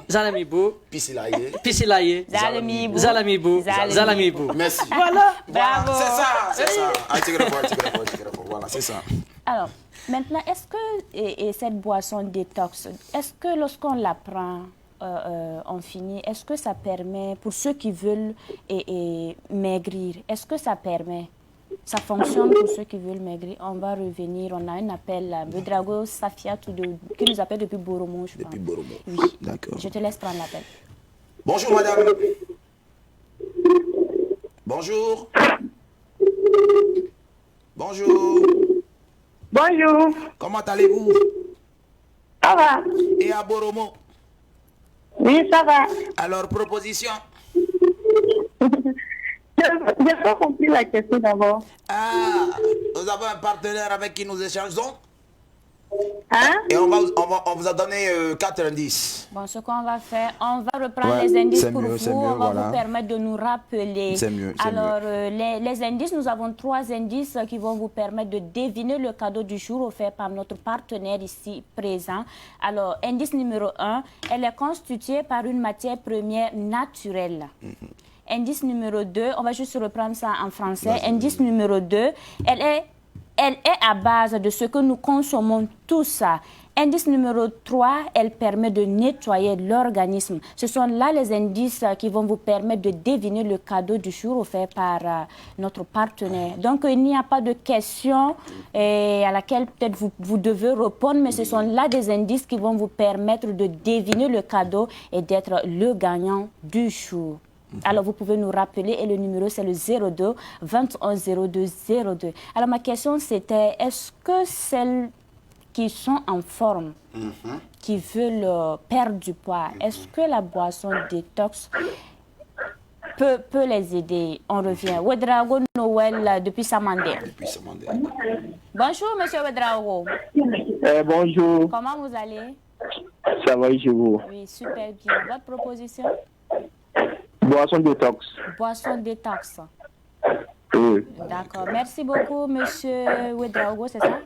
Zalamibou. Pisilaye. Zalamibou.
Merci.
Voilà. Bravo.
C'est ça. Voilà, c'est ça.
Alors, maintenant, est-ce que et cette boisson détox, est-ce que lorsqu'on la prend, on finit, est-ce que ça permet, pour ceux qui veulent maigrir, est-ce que ça permet? Ça fonctionne pour ceux qui veulent maigrir. On va revenir. On a un appel. Bedrago Safia qui nous appelle depuis Boromo, je pense.
Depuis Boromo.
Oui.
D'accord.
Je te laisse prendre l'appel.
Bonjour, madame. Bonjour. Bonjour.
Bonjour.
Comment allez-vous?
Ça va?
Et à Boromo?
Oui, ça va.
Alors, proposition?
Je n'ai pas compris la question d'abord.
Ah, nous avons un partenaire avec qui nous échangeons.
Hein?
Et on vous a donné 4 indices.
Bon, ce qu'on va faire, on va reprendre les indices pour vous. On va
voilà.
vous permettre de nous rappeler.
C'est mieux.
Alors, les indices, nous avons 3 indices qui vont vous permettre de deviner le cadeau du jour offert par notre partenaire ici présent. Alors, indice numéro 1, elle est constituée par une matière première naturelle. Indice numéro 2, on va juste reprendre ça en français. Indice numéro 2, elle est à base de ce que nous consommons tous. Indice numéro 3, elle permet de nettoyer l'organisme. Ce sont là les indices qui vont vous permettre de deviner le cadeau du jour offert par notre partenaire. Donc, il n'y a pas de question à laquelle peut-être vous devez répondre, mais ce sont là des indices qui vont vous permettre de deviner le cadeau et d'être le gagnant du jour. Alors, vous pouvez nous rappeler, et le numéro, c'est le 02 21 02 02. Alors, ma question, c'était, est-ce que celles qui sont en forme, qui veulent perdre du poids, est-ce que la boisson détox peut les aider. On revient. Ouedraogo Noël depuis Samandé. Bonjour, monsieur Ouedraogo.
Bonjour.
Comment vous allez?
Ça va, je vous.
Oui, super bien. Votre proposition?
Boisson détox.
Boisson détox.
Oui.
D'accord. Merci beaucoup, monsieur Ouedraogo, c'est ça?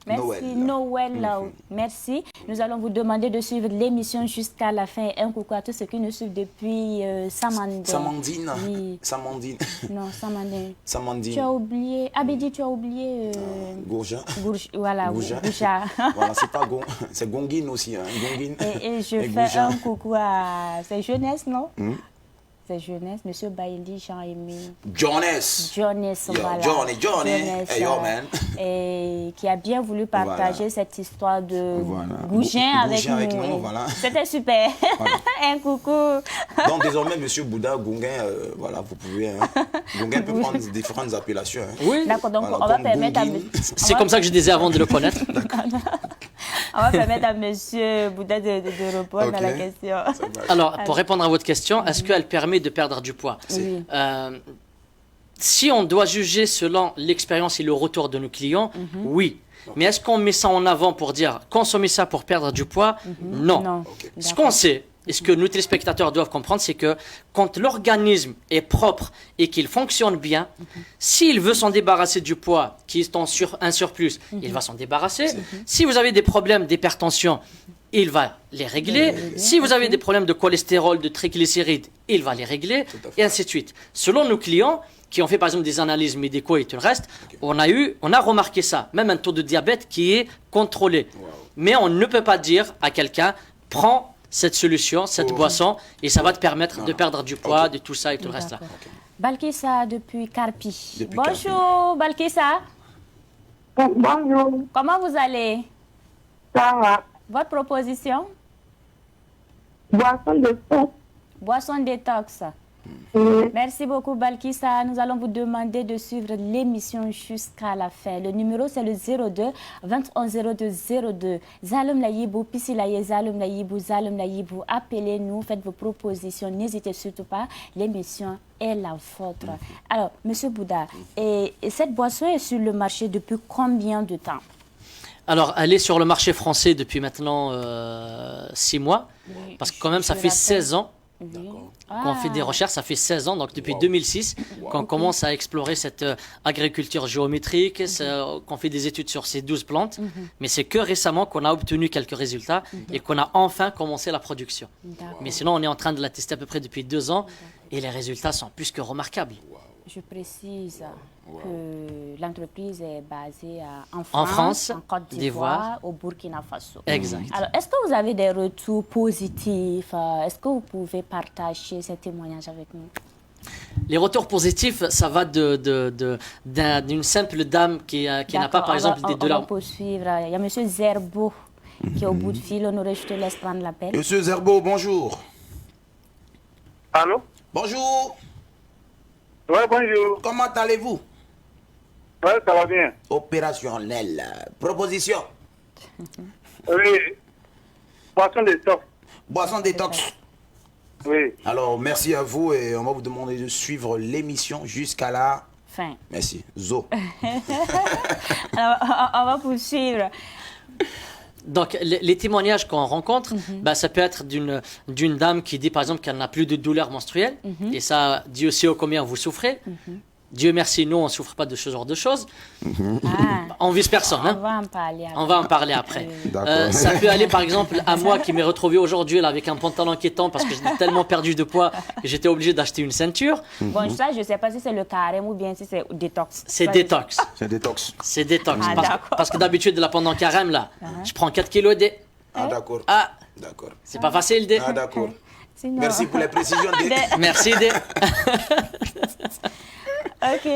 Merci, Noël. Merci. Nous allons vous demander de suivre l'émission jusqu'à la fin. Un coucou à tous ceux qui nous suivent depuis Samandé.
Samandine.
Oui.
Samandine.
Non, Samandé.
Samandine.
Tu as oublié. Abidi, tu as oublié.
Gourja.
Voilà,
Gourja. Voilà, c'est pas Gon. C'est Gongine aussi. Hein. Gongine.
Et je fais Gourja. Un coucou à. C'est jeunesse, non? C'est jeunesse, monsieur Bailey, Jean-Aimé.
Jonas,
voilà.
Johnny. Hey, yo, man.
Et qui a bien voulu partager cette histoire de Gougin avec nous.
Voilà.
C'était super. Voilà. Un coucou.
Donc désormais, monsieur Bouddha, Gonguin, voilà, vous pouvez. Hein. Gonguin peut prendre différentes appellations. Hein.
Oui.
D'accord, donc voilà, on va permettre à monsieur.
C'est comme ça que je disais avant de le connaître.
On va permettre à monsieur Bouddha de répondre à la question.
Alors, pour répondre à votre question, est-ce qu'elle permet de perdre du poids?
Oui.
Si on doit juger selon l'expérience et le retour de nos clients, oui. Mais est-ce qu'on met ça en avant pour dire consommer ça pour perdre du poids? Non. Ce qu'on sait, et ce que nos téléspectateurs doivent comprendre, c'est que quand l'organisme est propre et qu'il fonctionne bien, s'il veut s'en débarrasser du poids qui est un surplus, il va s'en débarrasser. Si vous avez des problèmes d'hypertension, il va les régler. Si vous avez des problèmes de cholestérol, de triglycérides, il va les régler, et ainsi de suite. Selon nos clients, qui ont fait par exemple des analyses médicaux et tout le reste, on a remarqué ça, même un taux de diabète qui est contrôlé. Mais on ne peut pas dire à quelqu'un, prends cette solution, cette boisson, et ça va te permettre de perdre du poids, de tout ça et tout le reste là.
Balkissa depuis Carpi. Bonjour Balkissa.
Bonjour.
Comment vous allez?
Ça va.
Votre proposition?
Boisson détox.
Boisson détox. Merci beaucoup Balkissa. Nous allons vous demander de suivre l'émission jusqu'à la fin. Le numéro c'est le 02 21 02 02. Zalum Layibou, Pisilaye, Zalum Layibou, Zalum Layibou. Appelez-nous, faites vos propositions. N'hésitez surtout pas. L'émission est la vôtre. Alors, monsieur Bouddha, et cette boisson est sur le marché depuis combien de temps?
Alors, elle est sur le marché français depuis maintenant 6 mois. Parce que quand même, ça fait 16 ans. Quand on fait des recherches, ça fait 16 ans, donc depuis 2006, qu'on commence à explorer cette agriculture géométrique, qu'on fait des études sur ces 12 plantes. Mais c'est que récemment qu'on a obtenu quelques résultats et qu'on a enfin commencé la production. Mais sinon, on est en train de la tester à peu près depuis 2 ans et les résultats sont plus que remarquables.
Je précise que l'entreprise est basée
en France,
en Côte d'Ivoire, au Burkina Faso.
Exact.
Alors, est-ce que vous avez des retours positifs? Est-ce que vous pouvez partager ces témoignages avec nous?
Les retours positifs, ça va d'une simple dame qui n'a pas, par exemple, des dollars.
On va poursuivre. Il y a M. Zerbo qui est au bout de fil. Honoré, je te laisse prendre l'appel.
Monsieur Zerbo, bonjour.
Allô?
Bonjour.
Oui, bonjour.
Comment allez-vous?
Oui, ça va bien.
Opérationnel. Proposition.
Oui. Boisson détox.
Boisson détox.
Oui.
Alors, merci à vous et on va vous demander de suivre l'émission jusqu'à la
fin.
Merci. Zo.
Alors, on va poursuivre.
Donc, les témoignages qu'on rencontre, ça peut être d'une dame qui dit par exemple qu'elle n'a plus de douleur menstruelle. Et ça dit aussi combien vous souffrez. Dieu merci, nous, on ne souffre pas de ce genre de choses. On vise personne.
On va en parler après.
On va en parler après. Ça peut aller par exemple à moi qui m'ai retrouvé aujourd'hui avec un pantalon inquiétant parce que j'étais tellement perdu de poids que j'étais obligé d'acheter une ceinture.
Bon, ça, je ne sais pas si c'est le carême ou bien si c'est détox.
C'est détox.
C'est détox.
C'est détox. Parce que d'habitude, là, pendant carême, là, je prends 4 kilos de...
Ah, d'accord.
Ah,
d'accord.
C'est pas facile de...
Ah, d'accord.
Sinon...
Merci pour les précisions.
Merci de...
Ok.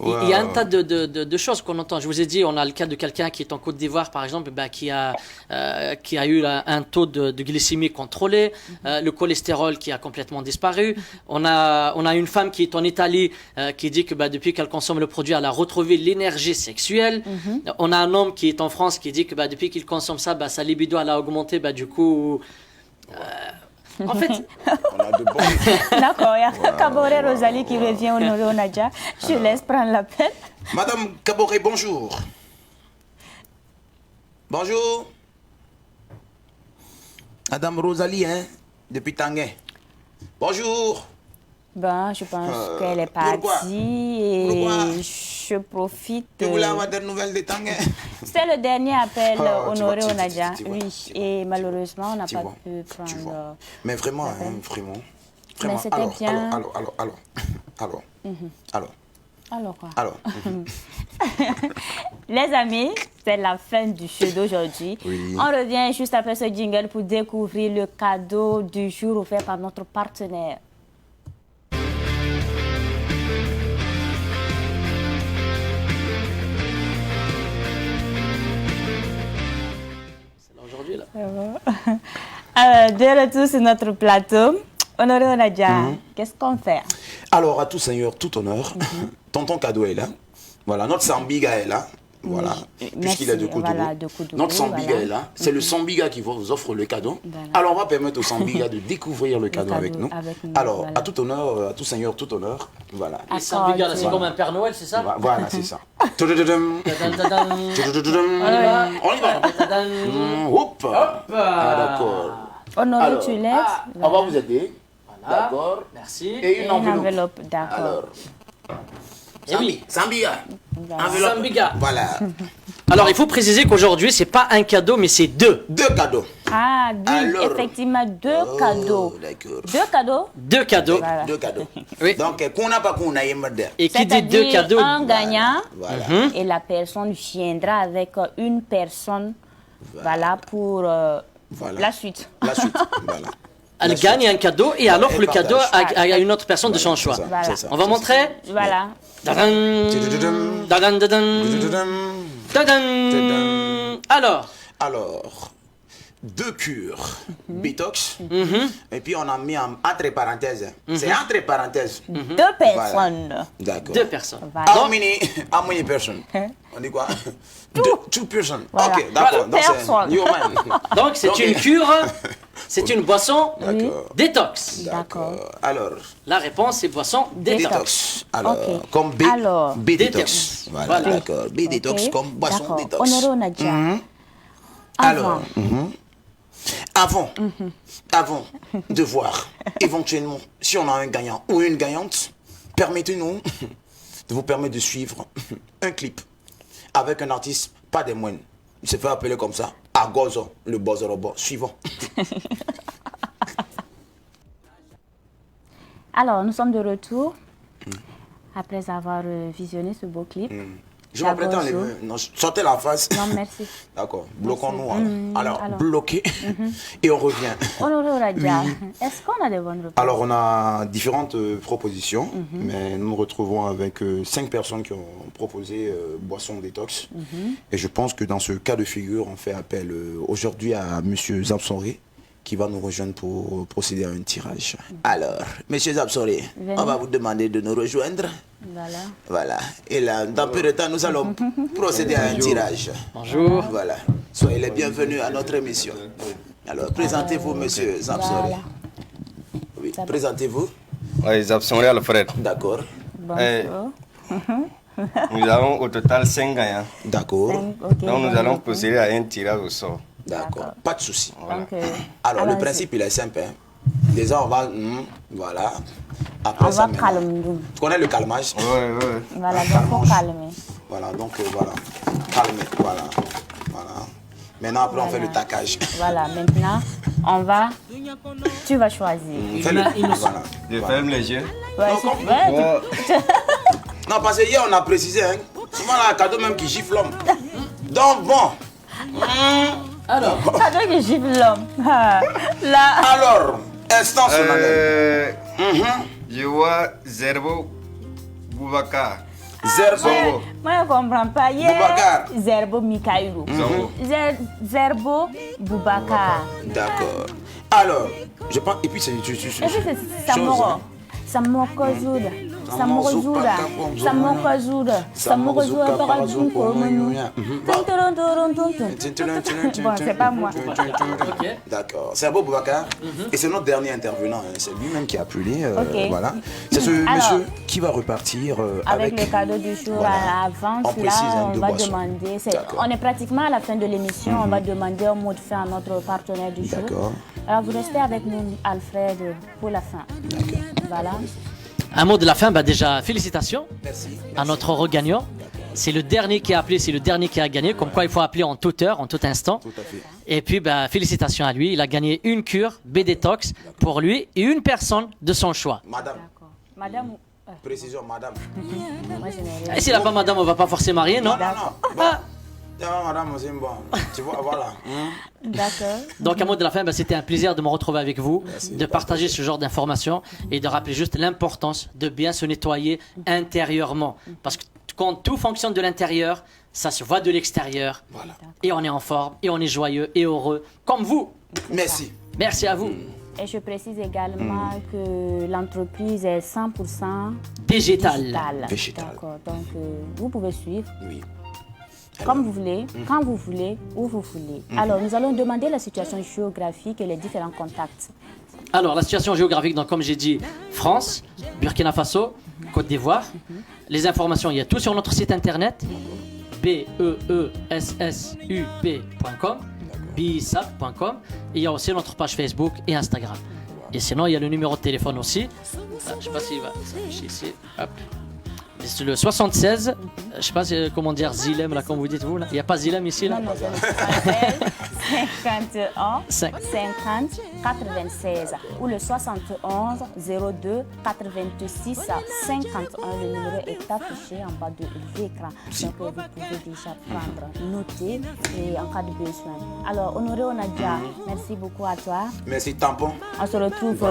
Il y a un tas de choses qu'on entend. Je vous ai dit, on a le cas de quelqu'un qui est en Côte d'Ivoire, par exemple, qui a eu un taux de glycémie contrôlé, le cholestérol qui a complètement disparu. On a une femme qui est en Italie qui dit que depuis qu'elle consomme le produit, elle a retrouvé l'énergie sexuelle. On a un homme qui est en France qui dit que depuis qu'il consomme ça, sa libido elle a augmenté. Du coup... En fait,
On a de bons...
D'accord, il y a Kaboré Rosalie qui revient honorer Onaja. Je laisse prendre l'appel.
Madame Kaboré, bonjour. Bonjour. Madame Rosalie, hein, depuis Tanguay. Bonjour.
Ben, je pense qu'elle est
pourquoi?
partie et
Pourquoi?
je profite.
Tu voulais avoir des nouvelles de Tanguay?
C'était le dernier appel honoré
tu vois,
Onaja.
tu vois,
Oui,
tu vois.
et malheureusement, on n'a
Tu
pas
vois,
pu
tu
prendre.
vois. Mais vraiment, hein, vraiment.
Mais c'était bien.
Alors.
Alors quoi?
Alors.
Les amis, c'est la fin du show d'aujourd'hui.
Oui.
On revient juste après ce jingle pour découvrir le cadeau du jour offert par notre partenaire.
aujourd'hui, là.
De retour sur notre plateau. Honoré Onaja, qu'est-ce qu'on fait?
Alors, à tout seigneur, tout honneur, tonton Cadeau est là. Voilà, notre Sambiga est là. Voilà, puisqu'il est de Koudougou.
Voilà, de Koudougou,
Notre Sambiga
voilà.
est là. C'est le Sambiga qui vous offre le cadeau.
Voilà.
Alors, on va permettre au Sambiga de découvrir le cadeau avec nous. Alors,
voilà.
à tout honneur, à tout seigneur, tout honneur. Voilà.
Et Saint-Biga, là, c'est comme un Père Noël, c'est ça?
Voilà, c'est ça. Tudududum.
Tadam.
Tudududum. On y va. Hop. Ah, d'accord.
Honoré,
Alors,
tu laisses.
on va vous aider.
Voilà.
D'accord.
Merci.
Et une enveloppe.
D'accord.
Alors,
Eh oui.
Sambiga.
Sambiga.
Voilà.
Alors, il faut préciser qu'aujourd'hui, c'est pas un cadeau, mais c'est deux.
Deux cadeaux.
Ah, oui,
Alors.
effectivement, deux cadeaux.
D'accord.
Deux cadeaux?
Deux cadeaux.
Voilà.
Deux cadeaux.
Oui.
Donc, qu'on n'a pas qu'on a aimé.
Et qui dit deux
C'est-à-dire
cadeaux,
un gagnant
Voilà.
et la personne viendra avec une personne voilà, pour
Voilà.
la suite.
La suite. Voilà.
elle gagne un cadeau et elle offre
Elle
le cadeau
partage.
à une autre personne de son choix.
c'est ça,
Voilà.
c'est ça,
On va
c'est
montrer.
Voilà.
Dadan,
Tudududum.
dadan, dadan,
Tudududum.
dadan. Alors,
Alors, deux cures Bitox. Et puis, on a mis entre parenthèses. C'est entre parenthèses.
Deux personnes.
D'accord.
deux personnes.
Voilà.
How many personnes? On dit quoi? Two personnes.
Voilà.
Ok, d'accord. Donc,
Personne.
c'est human.
Donc, c'est
Ok.
une cure, c'est une boisson
D'accord.
détox.
D'accord.
Alors,
La réponse, c'est boisson détox.
détox. Alors,
Ok.
comme B.
Alors.
B détox.
Détox.
Voilà,
Voilà.
d'accord. B détox
Ok.
comme boisson
D'accord.
détox.
Honoré Onaja.
Alors, avant de voir éventuellement si on a un gagnant ou une gagnante, permettez-nous de vous permettre de suivre un clip avec un artiste, pas des moines. Il se fait appeler comme ça, Agozo, le boss robot. Suivant.
Alors, nous sommes de retour après avoir visionné ce beau clip.
Je m'apprête à
Agozo.
enlever. Non, sortez la face.
Non, merci.
D'accord. Bloquons-nous. Alors,
alors.
bloquez et on revient.
Honoré Onaja, est-ce qu'on a des bonnes réponses?
Alors, on a différentes propositions, mais nous nous retrouvons avec 5 personnes qui ont proposé boisson détox. Et je pense que dans ce cas de figure, on fait appel aujourd'hui à M. Zabsoré, qui va nous rejoindre pour procéder à un tirage. Alors, M. Zabsoré,
Venez.
on va vous demander de nous rejoindre.
Voilà.
Voilà. Et là, dans peu de temps, nous allons procéder à un tirage.
Bonjour.
Voilà. Soyez les bienvenus à notre émission. Alors, présentez-vous, M. Zabsoré.
Voilà.
Oui, présentez-vous.
Oui, Zabsoré Alfred.
D'accord.
Bonjour.
Nous avons au total 5 gagnants.
D'accord.
Ok,
Donc nous
bon.
allons procéder à un tirage au sort.
D'accord. Pas de souci.
Donc,
Alors, le
allons-y.
principe, il est simple. Hein. Déjà, on va... voilà. Après
On
ça,
va
maintenant,
calmer.
tu connais le calmage?
Oui, oui.
Voilà, donc il faut calmer.
Voilà, donc voilà. Calmer. Voilà. Voilà. Maintenant, après, on fait le taquage.
Voilà, maintenant, on va... Tu vas choisir.
Fais le...
innocent.
Voilà.
Je ferme les yeux.
Ouais,
Non,
c'est-
comme-
ouais,
Non, parce que hier, on a précisé, hein. Souvent, là, un cadeau même qui gifle l'homme. Donc, bon.
Alors,
ça doit que gifle l'homme. Ah, là,
Alors, instant solennel.
Je vois Zerbo Boubacar.
Zerbo.
moi je comprends pas.
Boubacar.
Zerbo Mikaïlou.
Zongo.
Zerbo Boubacar.
D'accord. Alors, je pense... Et puis, c'est...
Et puis c'est Samoro. Samoko Zoud. Samorozura, Samokazura, Samorozura, Bon, c'est pas moi.
D'accord. C'est Abou Boubacar. Et c'est notre dernier intervenant. C'est lui-même qui a appelé. Voilà. C'est ce monsieur qui va repartir
avec le cadeau du jour.
Voilà.
Avant
on
cela,
précise,
on va demander. On est pratiquement à la fin de l'émission. On va demander un mot de fin à notre partenaire du jour. Alors, vous restez avec nous, Alfred, pour la fin. Voilà.
Un mot de la fin, déjà, félicitations.
Merci.
À notre regagnant. C'est le dernier qui a appelé, c'est le dernier qui a gagné. Comme quoi, il faut appeler en toute heure, en tout instant.
Tout à fait.
Et puis, félicitations à lui. Il a gagné une cure B-Détox pour lui et une personne de son choix.
Madame.
Madame.
Précision, madame.
Et s'il n'a pas madame, on ne va pas forcer marier, non?
Madame, c'est bon. Tu vois, voilà.
D'accord.
Donc, un mot de la fin, c'était un plaisir de me retrouver avec vous, de partager ce genre d'informations et de rappeler juste l'importance de bien se nettoyer intérieurement. Parce que quand tout fonctionne de l'intérieur, ça se voit de l'extérieur.
Voilà.
Et on est en forme, et on est joyeux et heureux, comme vous.
Merci.
Merci à vous.
Et je précise également que l'entreprise est 100%
végétale.
D'accord. Donc, vous pouvez suivre.
Oui.
Comme vous voulez, quand vous voulez, où vous voulez. Alors, nous allons demander la situation géographique et les différents contacts.
Alors, la situation géographique, donc, comme j'ai dit, France, Burkina Faso, Côte d'Ivoire. Les informations, il y a tout sur notre site internet, beessup.com, bisap.com. Et il y a aussi notre page Facebook et Instagram. Et sinon, il y a le numéro de téléphone aussi. Je ne sais pas s'il va s'afficher ici. Hop. C'est le 76, je ne sais pas comment dire Zilem, là, comme vous dites vous. Là. Il n'y a pas Zilem ici là.
Non, c'est le 51 50 96 ou le 71 02 86 51. Le numéro est affiché en bas de l'écran. Donc vous pouvez déjà prendre, noter et en cas de besoin. Alors, Honoré Onadia, merci beaucoup à toi.
Merci, tampon.
On se retrouve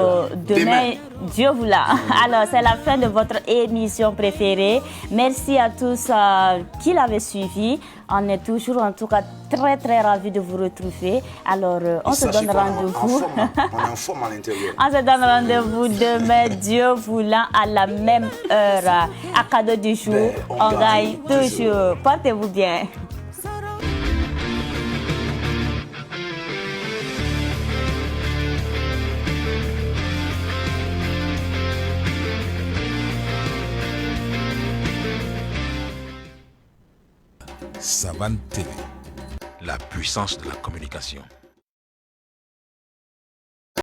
demain, Dieu voulant. Alors, c'est la fin de votre émission préférée. Merci à tous qui l'avaient suivi. On est toujours, en tout cas, très, très ravis de vous retrouver. Alors, on se donne rendez-vous.
On est en forme à l'intérieur.
On se donne rendez-vous demain, Dieu voulant, à la même heure. À cadeau du jour, on gagne toujours. Portez-vous bien.
Savane TV, la puissance de la communication.